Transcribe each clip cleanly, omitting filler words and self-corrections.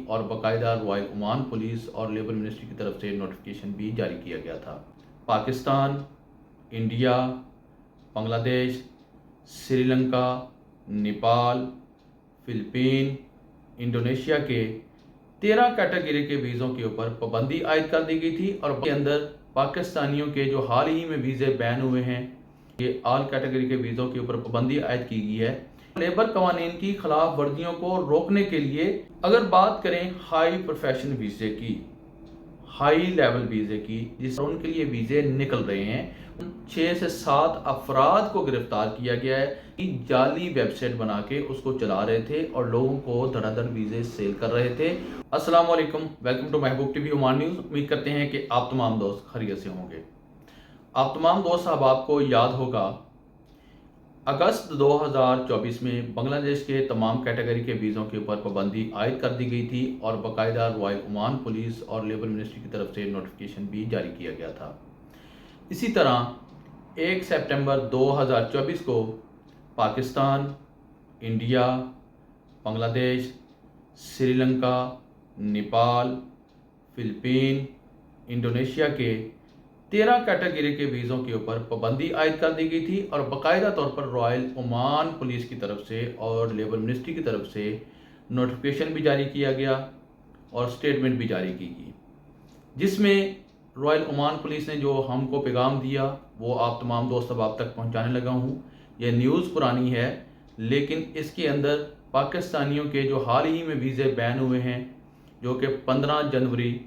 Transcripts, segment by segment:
اور باقاعدہ Royal Oman police और लेबर मिनिस्ट्री की तरफ से नोटिफिकेशन भी जारी किया गया था। Pakistan, India, Bangladesh, Sri Lanka, Nepal, Philippine, Indonesia के 13 कैटेगरी के वीज़ों के ऊपर पाबंदी आयद कर दी गई थी और के अंदर पाकिस्तानियों के जो हाल ही में वीज़े बैन हुए हैं, ये ऑल कैटेगरी के वीज़ों के ऊपर पाबंदी आयद की गई है। लेबर कवानीन की खिलाफ वर्जियों को रोकने के लिए अगर बात करें हाई प्रोफेशन वीज़े की, हाई लेवल वीज़े की, जिस उनके लिए वीज़े निकल रहे हैं, 6 से 7 अफराद को गिरफ्तार किया गया है कि जाली वेबसाइट बना के उसको चला रहे थे और लोगों को धड़ाधड़ वीज़े सेल कर रहे थे। अस्सलाम वालेकुम, welcome to Mehboob TV Oman news. उम्मीद करते हैं कि आप तमाम दोस्त खैरियत से होंगे। आप तमाम दोस्त अहबाब को याद होगा, अगस्त 2024 में बांग्लादेश के तमाम कैटेगरी के वीज़ों के ऊपर पाबंदी आयद कर दी गई थी और बाकायदा रॉयल ओमान पुलिस और लेबर मिनिस्ट्री की तरफ से नोटिफिकेशन भी जारी किया गया था। इसी तरह 1 सितंबर 2024 को Pakistan, India, Bangladesh, Sri Lanka, Nepal, Philippine, Indonesia के 13 कैटेगरी के वीज़ों के ऊपर पाबंदी आयद कर दी गई थी और बाकायदा तौर पर रॉयल ओमान पुलिस की तरफ से और लेबर मिनिस्ट्री की तरफ से नोटिफिकेशन भी जारी किया गया और स्टेटमेंट भी जारी की गई, जिसमें रॉयल ओमान पुलिस ने जो हमको पैगाम दिया वो आप तमाम दोस्त अब तक पहुंचाने लगा हूं। यह न्यूज़ पुरानी है, लेकिन इसके अंदर पाकिस्तानियों के जो हाल ही में वीज़े बैन हुए हैं, जो कि 15 जनवरी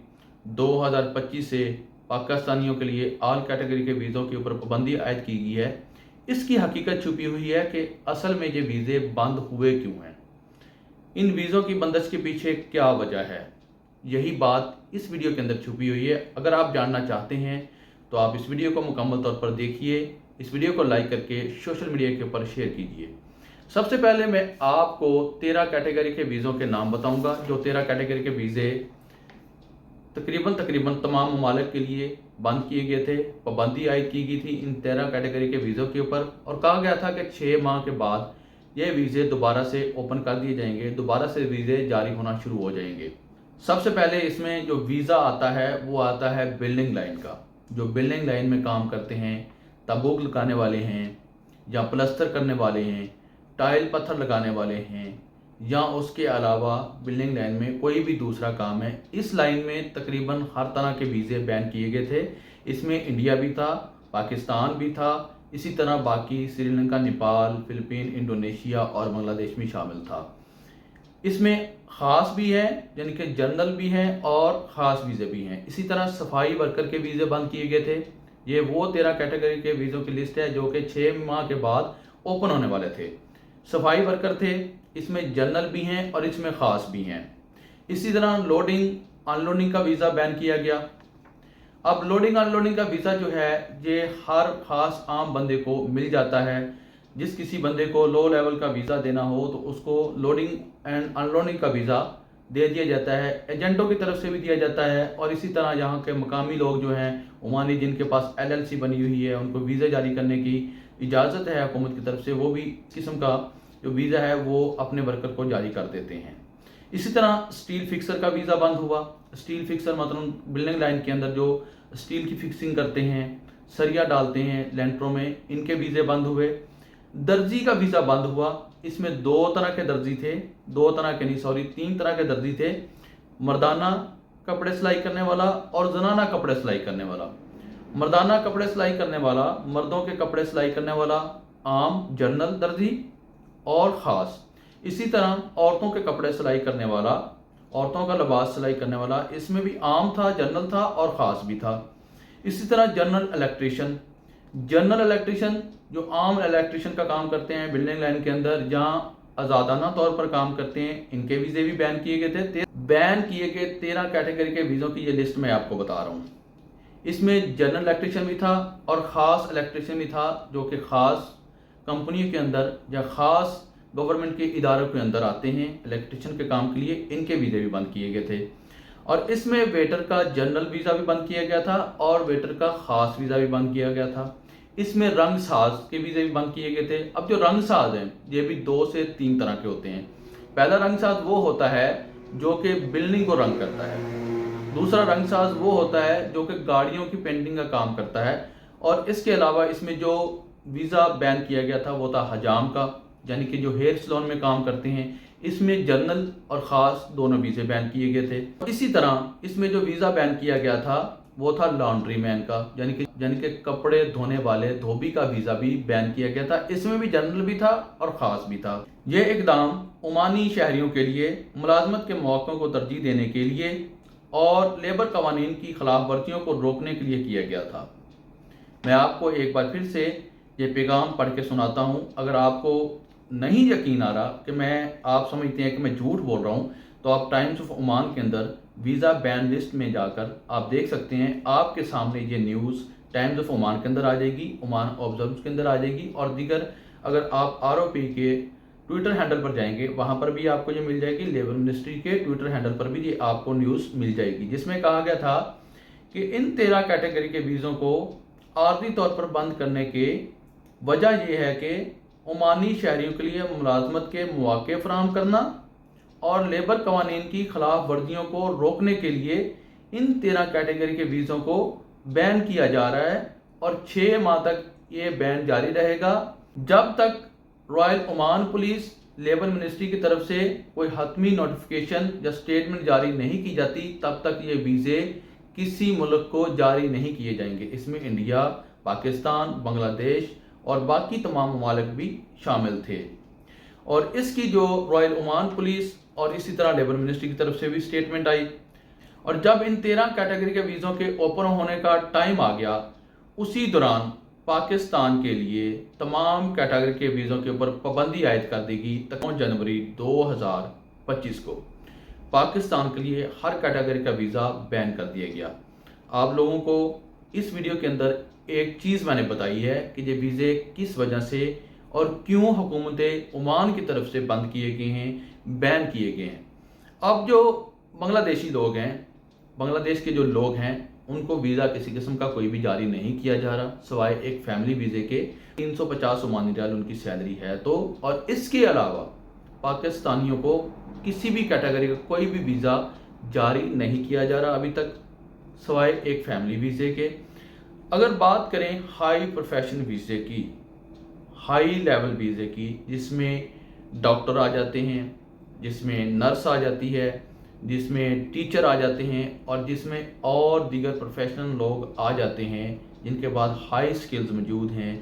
2025 से पाकिस्तानियों के लिए ऑल कैटेगरी के वीज़ों के ऊपर पाबंदी आयद की गई है, इसकी हकीकत छुपी हुई है कि असल में ये वीज़े बंद हुए क्यों हैं, इन वीज़ों की बंदिश के पीछे क्या वजह है, यही बात इस वीडियो के अंदर छुपी हुई है। अगर आप जानना चाहते हैं तो आप इस वीडियो को मुकम्मल तौर पर देखिए, इस वीडियो को लाइक करके सोशल मीडिया के ऊपर शेयर कीजिए। सबसे पहले मैं आपको 13 कैटेगरी के वीज़ों के नाम बताऊंगा। जो 13 कैटेगरी के वीज़े तकरीबन तमाम ममालिक के लिए बंद किए गए थे, पाबंदी आयद की गई थी इन 13 कैटेगरी के वीज़ों के ऊपर और कहा गया था कि 6 माह के बाद ये वीज़े दोबारा से ओपन कर दिए जाएंगे, दोबारा से वीज़े जारी होना शुरू हो जाएंगे। सबसे पहले इसमें जो वीज़ा आता है वो आता है बिल्डिंग लाइन का। जो बिल्डिंग लाइन में काम करते हैं, तबूक लगाने वाले हैं या प्लस्तर करने वाले हैं, टाइल पत्थर लगाने वाले हैं या उसके अलावा बिल्डिंग लाइन में कोई भी दूसरा काम है, इस लाइन में तकरीबन हर तरह के वीज़े बैन किए गए थे। इसमें इंडिया भी था, पाकिस्तान भी था, इसी तरह बाकी श्रीलंका, नेपाल, फिलिपीन, इंडोनेशिया और बांग्लादेश भी शामिल था। इसमें ख़ास भी है, यानी कि जनरल भी हैं और ख़ास वीज़े भी हैं। इसी तरह सफाई वर्कर के वीज़े बंद किए गए थे। ये वो 13 कैटेगरी के वीज़ों की लिस्ट है जो कि 6 माह के बाद ओपन होने वाले थे। सफाई वर्कर थे, इसमें जनरल भी हैं और इसमें ख़ास भी हैं। इसी तरह लोडिंग अनलोडिंग का वीज़ा बैन किया गया। अब लोडिंग अनलोडिंग का वीज़ा जो है ये हर ख़ास आम बंदे को मिल जाता है। जिस किसी बंदे को लो लेवल का वीज़ा देना हो तो उसको लोडिंग एंड अनलोडिंग का वीज़ा दे दिया जाता है, एजेंटों की तरफ से भी दिया जाता है और इसी तरह यहाँ के मकामी लोग जो हैं ओमानी, जिनके पास LLC बनी हुई है, उनको वीज़ा जारी करने की इजाज़त है हुकूमत की तरफ से, वो भी किस्म का जो वीज़ा है वो अपने वर्कर को जारी कर देते हैं। इसी तरह स्टील फिक्सर का वीज़ा बंद हुआ। स्टील फिक्सर मतलब बिल्डिंग लाइन के अंदर जो स्टील की फिक्सिंग करते हैं, सरिया डालते हैं लेंटरों में, इनके वीज़े बंद हुए। दर्जी का वीज़ा बंद हुआ। इसमें 2 तरह के दर्जी थे, 3 तरह के दर्जी थे, मर्दाना कपड़े सिलाई करने वाला और जनाना कपड़े सिलाई करने वाला। मर्दाना कपड़े सिलाई करने वाला, मर्दों के कपड़े सिलाई करने वाला आम जनरल दर्जी और ख़ास। इसी तरह औरतों के कपड़े सिलाई करने वाला, औरतों का लिबास सिलाई करने वाला, इसमें भी आम था, जनरल था और ख़ास भी था। इसी तरह जनरल इलेक्ट्रीशियन जो आम इलेक्ट्रीशियन का काम करते हैं बिल्डिंग लाइन के अंदर, जहाँ आज़ादाना तौर पर काम करते हैं, इनके वीज़े भी बैन किए गए थे। बैन किए गए 13 कैटेगरी के वीज़ों की ये लिस्ट मैं आपको बता रहा हूँ। इसमें जनरल इलेक्ट्रीशियन भी था और ख़ास इलेक्ट्रीशियन भी था, जो कि ख़ास कंपनियों के अंदर या ख़ास गवर्नमेंट के इदारों के अंदर आते हैं इलेक्ट्रीशियन के काम के लिए, इनके वीज़े भी बंद किए गए थे। और इसमें वेटर का जनरल वीज़ा भी बंद किया गया था और वेटर का ख़ास वीज़ा भी बंद किया गया था। इसमें रंग साज के वीज़े भी बंद किए गए थे। अब जो रंग साज हैं ये भी 2 से 3 तरह के होते हैं। पहला रंग साज वो होता है جو کہ بلڈنگ کو رنگ کرتا ہے، دوسرا رنگ ساز وہ ہوتا ہے جو کہ گاڑیوں کی پینٹنگ کا کام کرتا ہے، اور اس کے علاوہ اس میں جو ویزا بین کیا گیا تھا وہ تھا حجام کا، یعنی کہ جو ہیئر سلون میں کام کرتے ہیں، اس میں جنرل اور خاص دونوں ویزے بین کیے گئے تھے۔ اسی طرح اس میں جو ویزا بین کیا گیا تھا وہ تھا لانڈری مین کا، یعنی کہ کپڑے دھونے والے دھوبی کا ویزا بھی بین کیا گیا تھا، اس میں بھی جنرل بھی تھا اور خاص بھی تھا۔ یہ اقدام عمانی شہریوں کے لیے ملازمت کے مواقع کو ترجیح دینے کے لیے اور لیبر قوانین کی خلاف ورزیوں کو روکنے کے لیے کیا گیا تھا۔ میں آپ کو ایک بار پھر سے یہ پیغام پڑھ کے سناتا ہوں، اگر آپ کو نہیں یقین آ رہا کہ آپ سمجھتے ہیں کہ میں جھوٹ بول رہا ہوں، تو آپ ٹائمز آف عمان کے اندر ویزا بین لسٹ میں جا کر آپ دیکھ سکتے ہیں، آپ کے سامنے یہ نیوز ٹائمز آف عمان کے اندر آ جائے گی، عمان آبزرورز کے اندر آ جائے گی، اور دیگر اگر آپ ROP کے ٹویٹر ہینڈل پر جائیں گے وہاں پر بھی آپ کو یہ مل جائے گی، لیبر منسٹری کے ٹویٹر ہینڈل پر بھی یہ آپ کو نیوز مل جائے گی، جس میں کہا گیا تھا کہ ان 13 کیٹیگری کے ویزوں کو عارضی طور پر بند کرنے کی وجہ یہ ہے کہ عمانی شہریوں کے لیے ملازمت کے مواقع فراہم کرنا اور لیبر قوانین کی خلاف ورزیوں کو روکنے کے لیے ان 13 کیٹیگری کے ویزوں کو بین کیا جا رہا ہے، اور 6 ماہ تک یہ بین جاری رہے گا جب تک Royal Oman police labour ministry کی طرف سے کوئی حتمی نوٹیفیکیشن یا سٹیٹمنٹ جاری نہیں کی جاتی، تب تک یہ ویزے کسی ملک کو جاری نہیں کیے جائیں گے۔ اس میں انڈیا، پاکستان، بنگلہ دیش اور باقی تمام ممالک بھی شامل تھے، اور اس کی جو رائل عمان پولیس اور اسی طرح لیبر منسٹری کی طرف سے بھی سٹیٹمنٹ آئی، اور جب ان 13 کیٹیگری کے ویزوں کے اوپن ہونے کا ٹائم آ گیا، اسی دوران پاکستان کے لیے تمام کیٹیگری کے ویزوں کے اوپر پابندی عائد کر دی گئی۔ 9 جنوری 2025 کو پاکستان کے لیے ہر کیٹیگری کا ویزا بین کر دیا گیا۔ آپ لوگوں کو اس ویڈیو کے اندر ایک چیز میں نے بتائی ہے کہ یہ ویزے کس وجہ سے اور کیوں حکومت عمان کی طرف سے بند کیے گئے ہیں، بین کیے گئے ہیں۔ اب جو بنگلہ دیشی لوگ ہیں، بنگلہ دیش کے جو لوگ ہیں، ان کو ویزا کسی قسم کا کوئی بھی جاری نہیں کیا جا رہا، سوائے ایک فیملی ویزے کے۔ 350 عمانی ریال ان کی سیلری ہے تو، اور اس کے علاوہ پاکستانیوں کو کسی بھی کیٹیگری کا کوئی بھی ویزا جاری نہیں کیا جا رہا ابھی تک، سوائے ایک فیملی ویزے کے۔ اگر بات کریں ہائی پروفیشن ویزے کی، ہائی لیول ویزے کی، جس میں ڈاکٹر آ جاتے ہیں، جس میں نرس آ جاتی ہے، جس میں ٹیچر آ جاتے ہیں، اور جس میں اور دیگر پروفیشنل لوگ آ جاتے ہیں جن کے بعد ہائی سکلز موجود ہیں،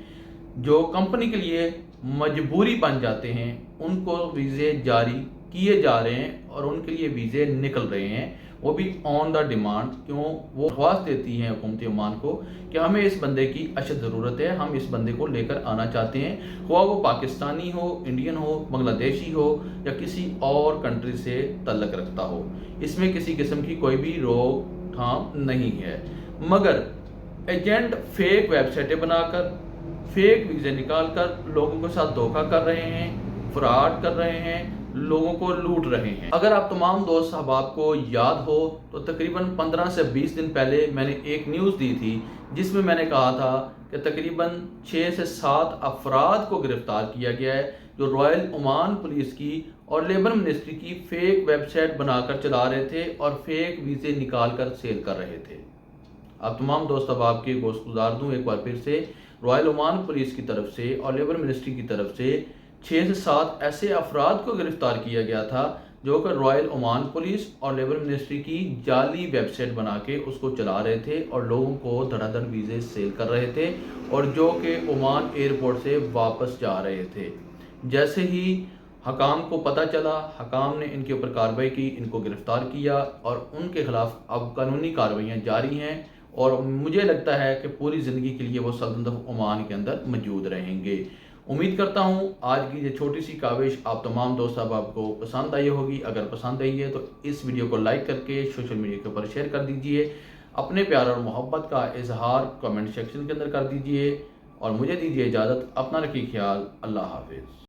جو کمپنی کے لیے مجبوری بن جاتے ہیں، ان کو ویزے جاری کیے جا رہے ہیں اور ان کے لیے ویزے نکل رہے ہیں، وہ بھی آن دا ڈیمانڈ۔ کیوں؟ وہ خواست دیتی ہیں حکومت عمان کو کہ ہمیں اس بندے کی اشد ضرورت ہے، ہم اس بندے کو لے کر آنا چاہتے ہیں، خواہ وہ پاکستانی ہو، انڈین ہو، بنگلہ دیشی ہو یا کسی اور کنٹری سے تعلق رکھتا ہو، اس میں کسی قسم کی کوئی بھی روک تھام نہیں ہے۔ مگر ایجنٹ فیک ویب سائٹیں بنا کر، فیک ویزے نکال کر لوگوں کے ساتھ دھوکہ کر رہے ہیں، فراڈ کر رہے ہیں، لوگوں کو لوٹ رہے ہیں۔ اگر آپ تمام دوست احباب کو یاد ہو تو تقریباً 15 سے 20 دن پہلے میں نے ایک نیوز دی تھی جس میں نے کہا تھا کہ تقریباً 6 سے 7 افراد کو گرفتار کیا گیا ہے جو رائل عمان پولیس کی اور لیبر منسٹری کی فیک ویب سائٹ بنا کر چلا رہے تھے اور فیک ویزے نکال کر سیل کر رہے تھے۔ اب تمام دوست احباب کے گوشت گزار دوں ایک بار پھر سے، رائل عمان پولیس کی طرف سے اور لیبر منسٹری کی طرف سے 6 سے 7 ایسے افراد کو گرفتار کیا گیا تھا جو کہ رائل عمان پولیس اور لیبر منسٹری کی جعلی ویب سائٹ بنا کے اس کو چلا رہے تھے اور لوگوں کو دھڑا دھڑ ویزے سیل کر رہے تھے، اور جو کہ عمان ایئرپورٹ سے واپس جا رہے تھے۔ جیسے ہی حکام کو پتہ چلا، حکام نے ان کے اوپر کارروائی کی، ان کو گرفتار کیا اور ان کے خلاف اب قانونی کارروائیاں جاری ہیں، اور مجھے لگتا ہے کہ پوری زندگی کے لیے وہ سلطنت آف عمان کے اندر موجود رہیں گے۔ امید کرتا ہوں آج کی یہ چھوٹی سی کاوش آپ تمام دوست احباب کو پسند آئی ہوگی۔ اگر پسند آئی ہے تو اس ویڈیو کو لائک کر کے سوشل میڈیا کے اوپر شیئر کر دیجئے، اپنے پیار اور محبت کا اظہار کمنٹ سیکشن کے اندر کر دیجئے، اور مجھے دیجئے اجازت، اپنا رکھیے خیال، اللہ حافظ۔